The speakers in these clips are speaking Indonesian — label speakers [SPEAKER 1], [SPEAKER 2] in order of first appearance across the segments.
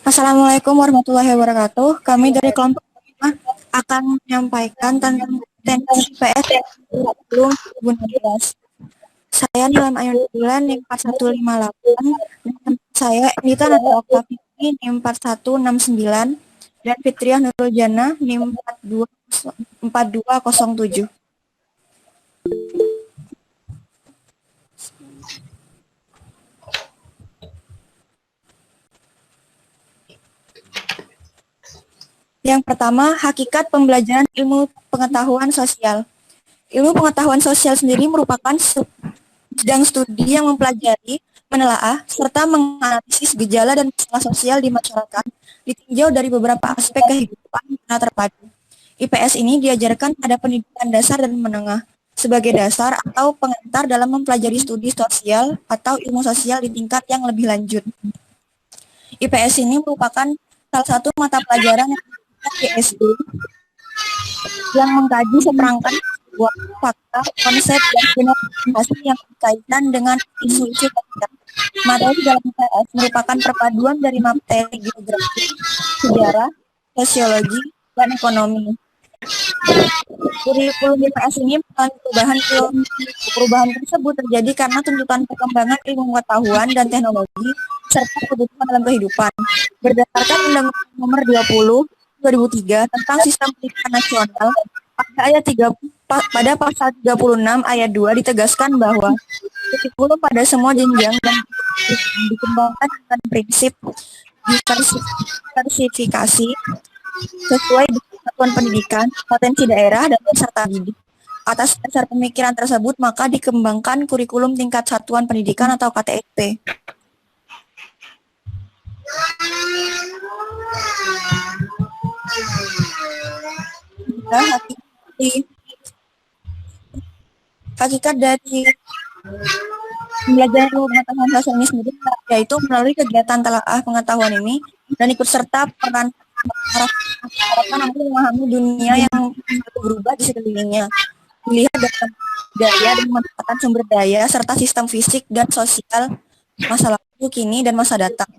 [SPEAKER 1] Assalamualaikum warahmatullahi wabarakatuh. Kami dari kelompok 5 akan menyampaikan tentang kompetensi IPS kurikulum 2016. Saya Nilam Ayun Bulan NIM 4158 dan teman saya Nita Nadia Oktavini NIM 4169 dan Fitriah Nurul Jana NIM 4207. Yang pertama, hakikat pembelajaran ilmu pengetahuan sosial. Ilmu pengetahuan sosial sendiri merupakan bidang studi yang mempelajari, menelaah, serta menganalisis gejala dan masalah sosial di masyarakat ditinjau dari beberapa aspek kehidupan yang terpadu. IPS ini diajarkan pada pendidikan dasar dan menengah sebagai dasar atau pengantar dalam mempelajari studi sosial atau ilmu sosial di tingkat yang lebih lanjut. IPS ini merupakan salah satu mata pelajaran yang di SD yang mengkaji seperangkat sebuah fakta, konsep, dan generasi yang berkaitan dengan isu-isu sosial. Materi dalam IPS merupakan perpaduan dari materi geografi, sejarah, sosiologi, dan ekonomi. Kurikulum IPS ini mengalami perubahan tersebut terjadi karena tuntutan perkembangan ilmu pengetahuan dan teknologi serta kebutuhan dalam kehidupan. Berdasarkan Undang-Undang Nomor 20 2003 tentang Sistem Pendidikan Nasional, pada pasal 36 ayat 2 ditegaskan bahwa kurikulum pada semua jenjang dan dikembangkan dengan prinsip diversifikasi sesuai dengan satuan pendidikan, potensi daerah, dan peserta didik. Atas dasar pemikiran tersebut, maka dikembangkan kurikulum tingkat satuan pendidikan atau KTSP. Hakikat dari pembelajaran ilmu pengetahuan sosial ini sendiri yaitu melalui kegiatan telaah pengetahuan ini dan ikut serta peran masyarakat untuk memahami dunia yang berubah di sekelilingnya, melihat daya dan memanfaatkan sumber daya serta sistem fisik dan sosial masa lalu, kini, dan masa datang.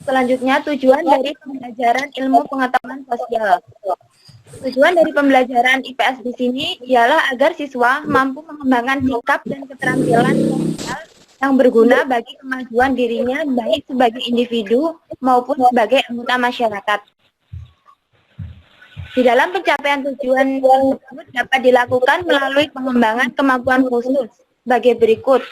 [SPEAKER 2] Selanjutnya tujuan dari pembelajaran ilmu pengetahuan sosial. Tujuan dari pembelajaran IPS di sini ialah agar siswa mampu mengembangkan sikap dan keterampilan sosial yang berguna bagi kemajuan dirinya baik sebagai individu maupun sebagai anggota masyarakat. Di dalam pencapaian tujuan tersebut dapat dilakukan melalui pengembangan kemampuan khusus sebagai berikut.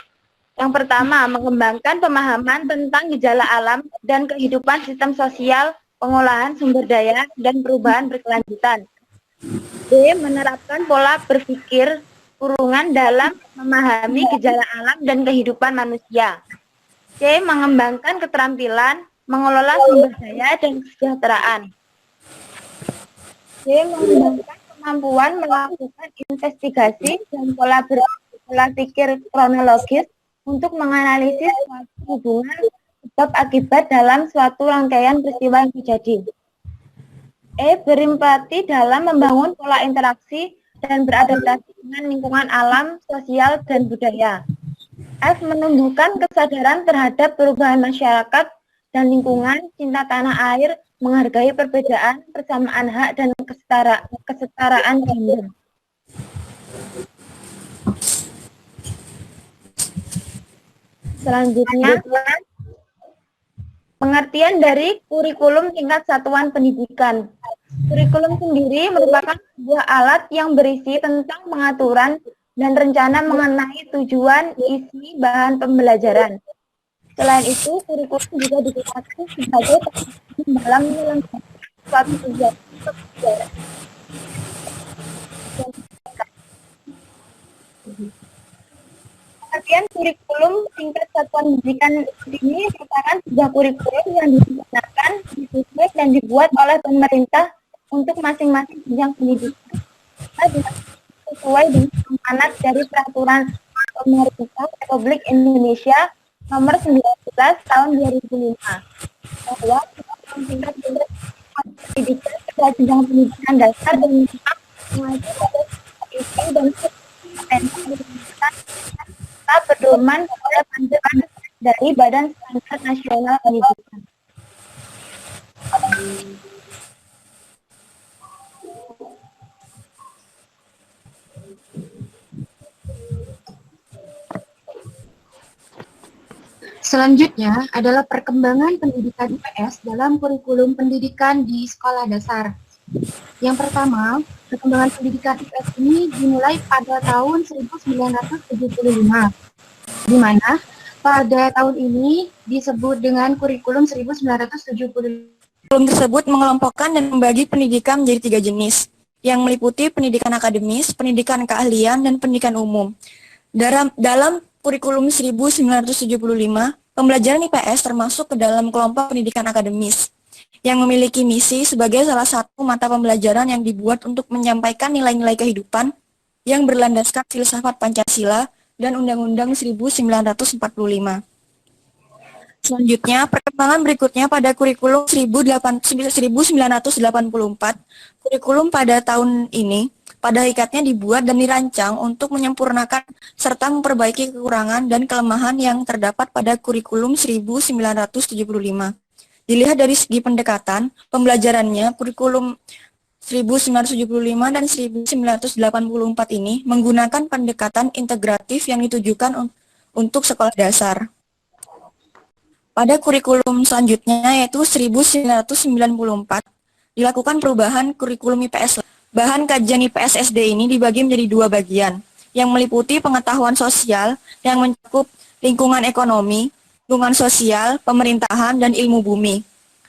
[SPEAKER 2] Yang pertama, mengembangkan pemahaman tentang gejala alam dan kehidupan sistem sosial, pengolahan sumber daya, dan perubahan berkelanjutan. B. Menerapkan pola berpikir kurungan dalam memahami gejala alam dan kehidupan manusia. C. Mengembangkan keterampilan, mengelola sumber daya dan kesejahteraan. D. Mengembangkan kemampuan melakukan investigasi dan pola pikir kronologis untuk menganalisis hubungan sebab akibat dalam suatu rangkaian peristiwa yang terjadi. E. Berempati dalam membangun pola interaksi dan beradaptasi dengan lingkungan alam, sosial, dan budaya. F. Menumbuhkan kesadaran terhadap perubahan masyarakat dan lingkungan, cinta tanah air, menghargai perbedaan, persamaan hak, dan kesetaraan gender. Selanjutnya, pengertian dari kurikulum tingkat satuan pendidikan. Kurikulum sendiri merupakan sebuah alat yang berisi tentang pengaturan dan rencana mengenai tujuan, isi, bahan pembelajaran. Selain itu, kurikulum juga digunakan sebagai dalam melengkapi suatu kegiatan pembelajaran. Pengertian kurikulum tingkat satuan pendidikan ini merupakan sebuah kurikulum yang digunakan, disusun, dan dibuat oleh pemerintah untuk masing-masing jenjang pendidikan. sesuai dengan amanat dari Peraturan Pemerintah Republik Indonesia Nomor 19 Tahun 2005 bahwa tingkat pendidikan pada jenjang pendidikan dasar dan mengacu pada itu dan kompetensi pendidikan serta pedoman pada panduan dari Badan Standar Nasional Pendidikan.
[SPEAKER 3] Selanjutnya adalah perkembangan pendidikan IPS dalam kurikulum pendidikan di sekolah dasar. Yang pertama, perkembangan pendidikan IPS ini dimulai pada tahun 1975, di mana pada tahun ini disebut dengan kurikulum 1975.
[SPEAKER 1] Kurikulum tersebut mengelompokkan dan membagi pendidikan menjadi 3 jenis, yang meliputi pendidikan akademis, pendidikan keahlian, dan pendidikan umum. Dalam kurikulum 1975, pembelajaran IPS termasuk ke dalam kelompok pendidikan akademis, yang memiliki misi sebagai salah satu mata pembelajaran yang dibuat untuk menyampaikan nilai-nilai kehidupan yang berlandaskan filsafat Pancasila dan Undang-Undang 1945. Selanjutnya, perkembangan berikutnya pada kurikulum 1984, kurikulum pada tahun ini pada hakikatnya dibuat dan dirancang untuk menyempurnakan serta memperbaiki kekurangan dan kelemahan yang terdapat pada kurikulum 1975. Dilihat dari segi pendekatan, pembelajarannya, kurikulum 1975 dan 1984 ini menggunakan pendekatan integratif yang ditujukan untuk sekolah dasar. Pada kurikulum selanjutnya, yaitu 1994, dilakukan perubahan kurikulum IPS. Bahan kajian IPS SD ini dibagi menjadi 2 bagian, yang meliputi pengetahuan sosial yang mencakup lingkungan ekonomi, lingkungan sosial, pemerintahan, dan ilmu bumi.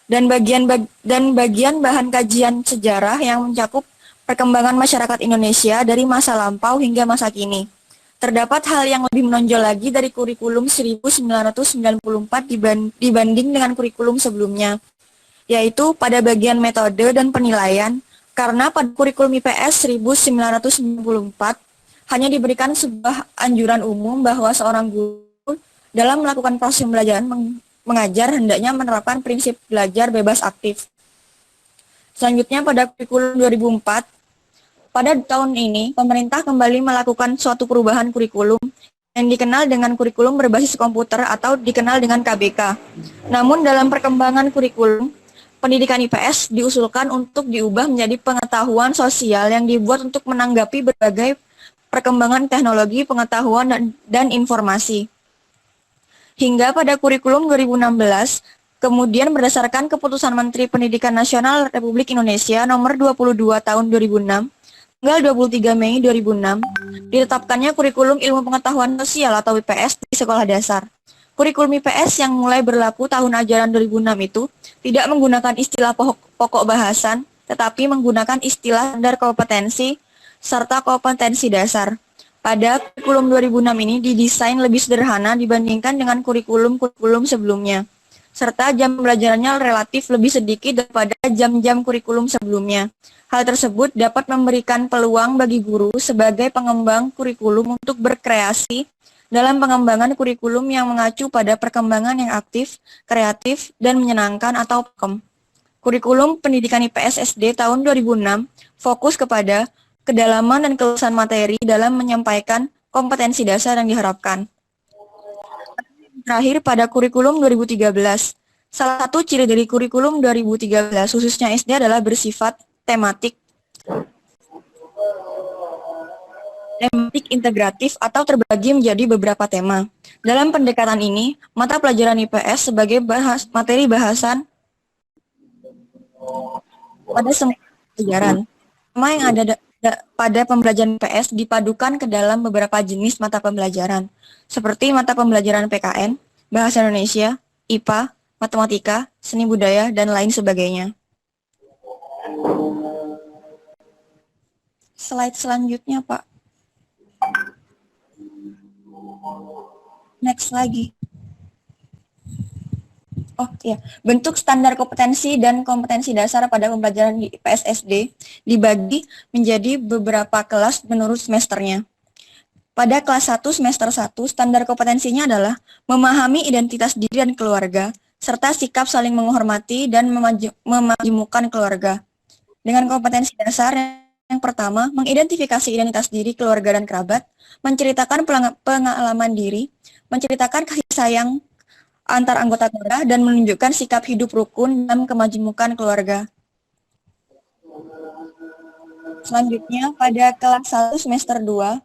[SPEAKER 1] Dan bagian bahan kajian sejarah yang mencakup perkembangan masyarakat Indonesia dari masa lampau hingga masa kini. Terdapat hal yang lebih menonjol lagi dari kurikulum 1994 dibanding dengan kurikulum sebelumnya, yaitu pada bagian metode dan penilaian, karena pada kurikulum IPS 1994 hanya diberikan sebuah anjuran umum bahwa seorang guru dalam melakukan proses pembelajaran mengajar hendaknya menerapkan prinsip belajar bebas aktif. Selanjutnya pada kurikulum 2004, pada tahun ini, pemerintah kembali melakukan suatu perubahan kurikulum yang dikenal dengan kurikulum berbasis komputer atau dikenal dengan KBK. Namun dalam perkembangan kurikulum, pendidikan IPS diusulkan untuk diubah menjadi pengetahuan sosial yang dibuat untuk menanggapi berbagai perkembangan teknologi, pengetahuan, dan informasi. Hingga pada kurikulum 2016, kemudian berdasarkan keputusan Menteri Pendidikan Nasional Republik Indonesia nomor 22 tahun 2006, tanggal 23 Mei 2006, ditetapkannya kurikulum ilmu pengetahuan sosial atau IPS di sekolah dasar. Kurikulum IPS yang mulai berlaku tahun ajaran 2006 itu tidak menggunakan istilah pokok bahasan, tetapi menggunakan istilah standar kompetensi serta kompetensi dasar. Pada kurikulum 2006 ini didesain lebih sederhana dibandingkan dengan kurikulum-kurikulum sebelumnya, serta jam pembelajarannya relatif lebih sedikit daripada jam-jam kurikulum sebelumnya. Hal tersebut dapat memberikan peluang bagi guru sebagai pengembang kurikulum untuk berkreasi dalam pengembangan kurikulum yang mengacu pada perkembangan yang aktif, kreatif, dan menyenangkan atau PKM. Kurikulum Pendidikan IPS SD tahun 2006 fokus kepada kedalaman dan keluasan materi dalam menyampaikan kompetensi dasar yang diharapkan. Terakhir pada kurikulum 2013, salah satu ciri dari kurikulum 2013 khususnya SD adalah bersifat tematik integratif atau terbagi menjadi beberapa tema. Dalam pendekatan ini, mata pelajaran IPS sebagai materi bahasan pada semua pelajaran. Tema yang ada pada pembelajaran IPS dipadukan ke dalam beberapa jenis mata pembelajaran, seperti mata pembelajaran PKN, Bahasa Indonesia, IPA, Matematika, Seni Budaya, dan lain sebagainya. Slide selanjutnya, Pak. Next lagi. Bentuk standar kompetensi dan kompetensi dasar pada pembelajaran di PSSD dibagi menjadi beberapa kelas menurut semesternya. Pada kelas 1 semester 1, standar kompetensinya adalah memahami identitas diri dan keluarga, serta sikap saling menghormati dan memajemukkan keluarga. Dengan kompetensi dasar yang pertama, mengidentifikasi identitas diri, keluarga, dan kerabat, menceritakan pengalaman diri, menceritakan kasih sayang antar anggota keluarga, dan menunjukkan sikap hidup rukun dalam kemajemukan keluarga. Selanjutnya, pada kelas 1 semester 2,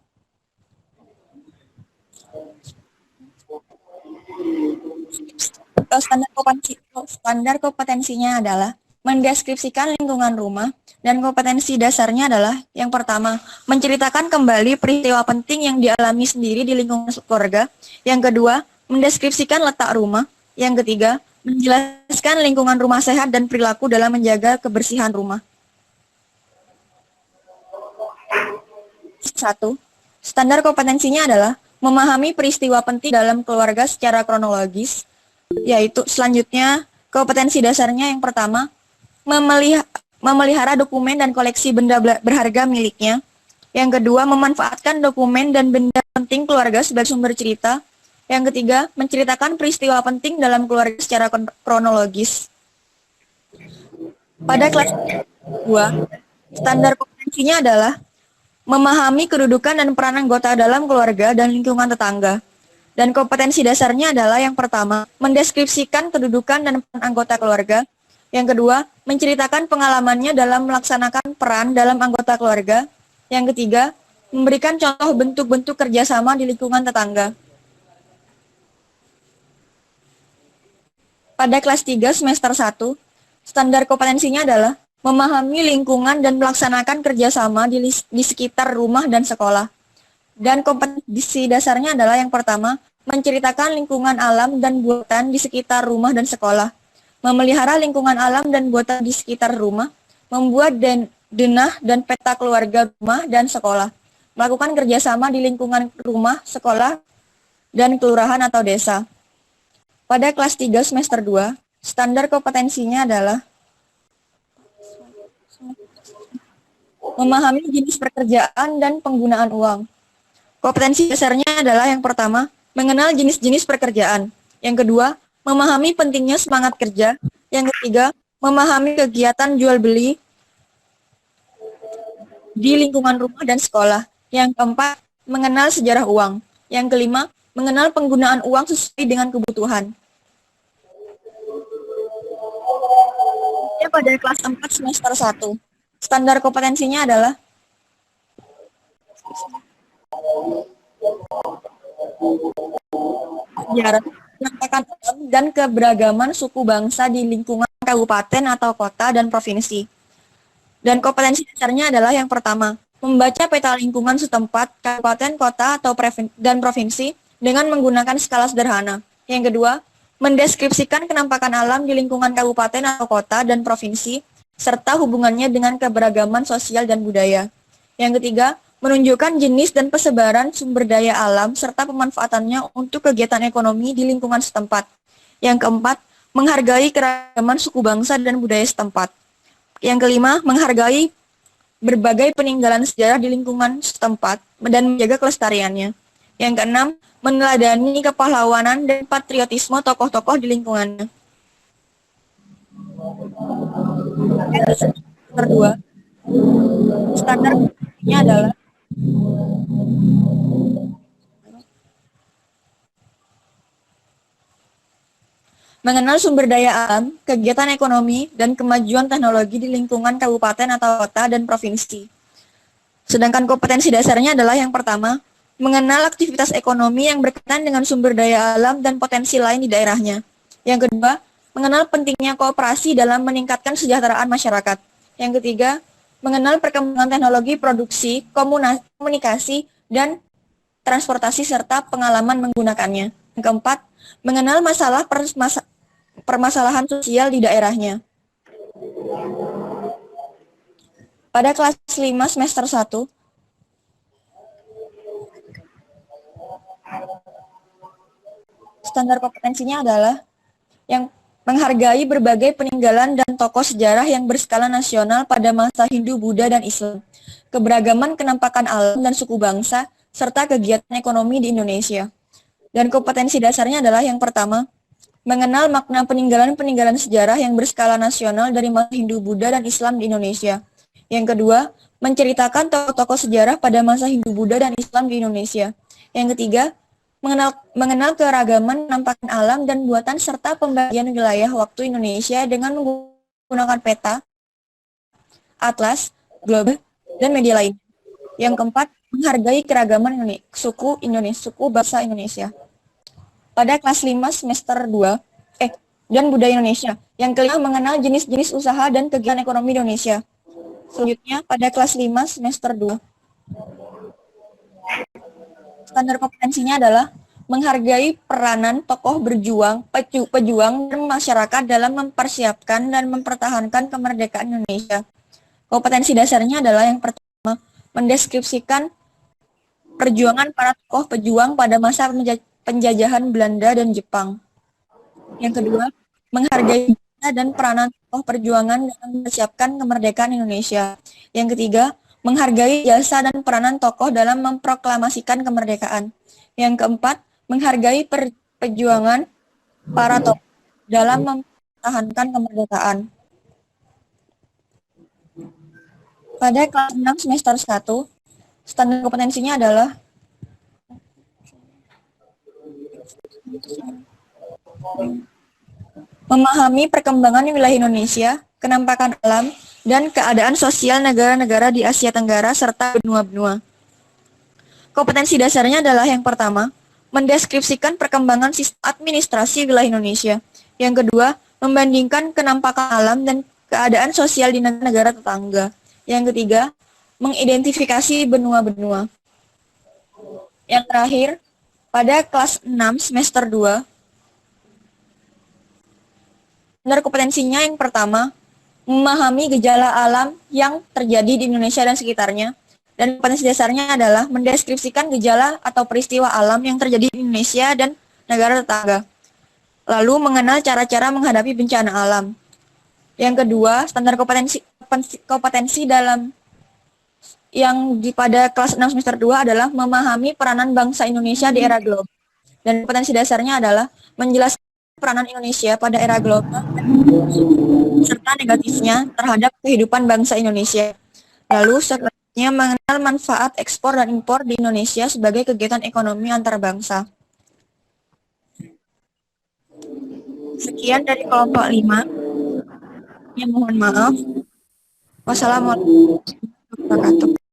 [SPEAKER 1] standar kompetensinya adalah mendeskripsikan lingkungan rumah, dan kompetensi dasarnya adalah yang pertama, menceritakan kembali peristiwa penting yang dialami sendiri di lingkungan keluarga. Yang kedua, mendeskripsikan letak rumah. Yang ketiga, menjelaskan lingkungan rumah sehat dan perilaku dalam menjaga kebersihan rumah. 1. Standar kompetensinya adalah memahami peristiwa penting dalam keluarga secara kronologis, yaitu selanjutnya kompetensi dasarnya yang pertama, memelihara dokumen dan koleksi benda berharga miliknya. Yang kedua, memanfaatkan dokumen dan benda penting keluarga sebagai sumber cerita. Yang ketiga, menceritakan peristiwa penting dalam keluarga secara kronologis. Pada kelas 2, standar kompetensinya adalah memahami kedudukan dan peran anggota dalam keluarga dan lingkungan tetangga. Dan kompetensi dasarnya adalah yang pertama, mendeskripsikan kedudukan dan peran anggota keluarga. Yang kedua, menceritakan pengalamannya dalam melaksanakan peran dalam anggota keluarga. Yang ketiga, memberikan contoh bentuk-bentuk kerjasama di lingkungan tetangga. Pada kelas 3 semester 1, standar kompetensinya adalah memahami lingkungan dan melaksanakan kerjasama di sekitar rumah dan sekolah. Dan kompetensi dasarnya adalah yang pertama, menceritakan lingkungan alam dan buatan di sekitar rumah dan sekolah, memelihara lingkungan alam dan buatan di sekitar rumah, membuat denah dan peta keluarga rumah dan sekolah, melakukan kerjasama di lingkungan rumah, sekolah, dan kelurahan atau desa. Pada kelas 3 semester 2, standar kompetensinya adalah memahami jenis pekerjaan dan penggunaan uang. Kompetensi dasarnya adalah yang pertama, mengenal jenis-jenis pekerjaan. Yang kedua, memahami pentingnya semangat kerja. Yang ketiga, memahami kegiatan jual beli di lingkungan rumah dan sekolah. Yang keempat, mengenal sejarah uang. Yang kelima, mengenal penggunaan uang sesuai dengan kebutuhan. Pada kelas 4 semester 1, standar kompetensinya adalah sejarah, penampakan alam, dan keberagaman suku bangsa di lingkungan kabupaten atau kota dan provinsi. Dan kompetensi dasarnya adalah yang pertama, membaca peta lingkungan setempat, kabupaten, kota, atau dan provinsi dengan menggunakan skala sederhana. Yang kedua, mendeskripsikan kenampakan alam di lingkungan kabupaten atau kota dan provinsi, serta hubungannya dengan keberagaman sosial dan budaya. Yang ketiga, menunjukkan jenis dan persebaran sumber daya alam serta pemanfaatannya untuk kegiatan ekonomi di lingkungan setempat. Yang keempat, menghargai keragaman suku bangsa dan budaya setempat. Yang kelima, menghargai berbagai peninggalan sejarah di lingkungan setempat dan menjaga kelestariannya. Yang keenam, meneladani kepahlawanan dan patriotisme tokoh-tokoh di lingkungannya. Kedua, standarnya adalah mengenal sumber daya alam, kegiatan ekonomi, dan kemajuan teknologi di lingkungan kabupaten atau kota dan provinsi. Sedangkan kompetensi dasarnya adalah yang pertama, mengenal aktivitas ekonomi yang berkaitan dengan sumber daya alam dan potensi lain di daerahnya. Yang kedua, mengenal pentingnya kooperasi dalam meningkatkan kesejahteraan masyarakat. Yang ketiga, mengenal perkembangan teknologi produksi, komunikasi, dan transportasi serta pengalaman menggunakannya. Yang keempat, mengenal permasalahan sosial di daerahnya. Pada kelas 5 semester 1, standar kompetensinya adalah yang menghargai berbagai peninggalan dan tokoh sejarah yang berskala nasional pada masa Hindu, Buddha, dan Islam, keberagaman kenampakan alam dan suku bangsa, serta kegiatan ekonomi di Indonesia. Dan kompetensi dasarnya adalah yang pertama, mengenal makna peninggalan-peninggalan sejarah yang berskala nasional dari masa Hindu, Buddha, dan Islam di Indonesia. Yang kedua, menceritakan tokoh-tokoh sejarah pada masa Hindu, Buddha, dan Islam di Indonesia. Yang ketiga, mengenal keragaman penampakan alam dan buatan serta pembagian wilayah waktu Indonesia dengan menggunakan peta, atlas, globe, dan media lain. Yang keempat, menghargai keragaman suku bangsa Indonesia. Pada kelas 5 semester 2, dan budaya Indonesia. Yang kelima, mengenal jenis-jenis usaha dan kegiatan ekonomi Indonesia. Selanjutnya, pada kelas 5 semester 2, standar kompetensinya adalah menghargai peranan tokoh pejuang dan masyarakat dalam mempersiapkan dan mempertahankan kemerdekaan Indonesia. Kompetensi dasarnya adalah yang pertama, mendeskripsikan perjuangan para tokoh pejuang pada masa penjajahan Belanda dan Jepang. Yang kedua, menghargai dan peranan tokoh perjuangan dalam mempersiapkan kemerdekaan Indonesia. Yang ketiga, menghargai jasa dan peranan tokoh dalam memproklamasikan kemerdekaan. Yang keempat, menghargai perjuangan para tokoh dalam mempertahankan kemerdekaan. Pada kelas 6 semester 1, standar kompetensinya adalah memahami perkembangan wilayah Indonesia, kenampakan alam, dan keadaan sosial negara-negara di Asia Tenggara serta benua-benua. Kompetensi dasarnya adalah yang pertama, mendeskripsikan perkembangan sistem administrasi wilayah Indonesia. Yang kedua, membandingkan kenampakan alam dan keadaan sosial di negara tetangga. Yang ketiga, mengidentifikasi benua-benua. Yang terakhir, pada kelas 6 semester 2, standar kompetensinya yang pertama, memahami gejala alam yang terjadi di Indonesia dan sekitarnya. Dan kompetensi dasarnya adalah mendeskripsikan gejala atau peristiwa alam yang terjadi di Indonesia dan negara tetangga. Lalu mengenal cara-cara menghadapi bencana alam. Yang kedua, standar kompetensi dalam yang pada kelas 6 semester 2 adalah memahami peranan bangsa Indonesia di era global. Dan kompetensi dasarnya adalah menjelaskan peranan Indonesia pada era global serta negatifnya terhadap kehidupan bangsa Indonesia. Lalu selanjutnya mengenal manfaat ekspor dan impor di Indonesia sebagai kegiatan ekonomi antar bangsa. Sekian dari kelompok 5. Ya, mohon maaf. Wassalamualaikum warahmatullahi wabarakatuh.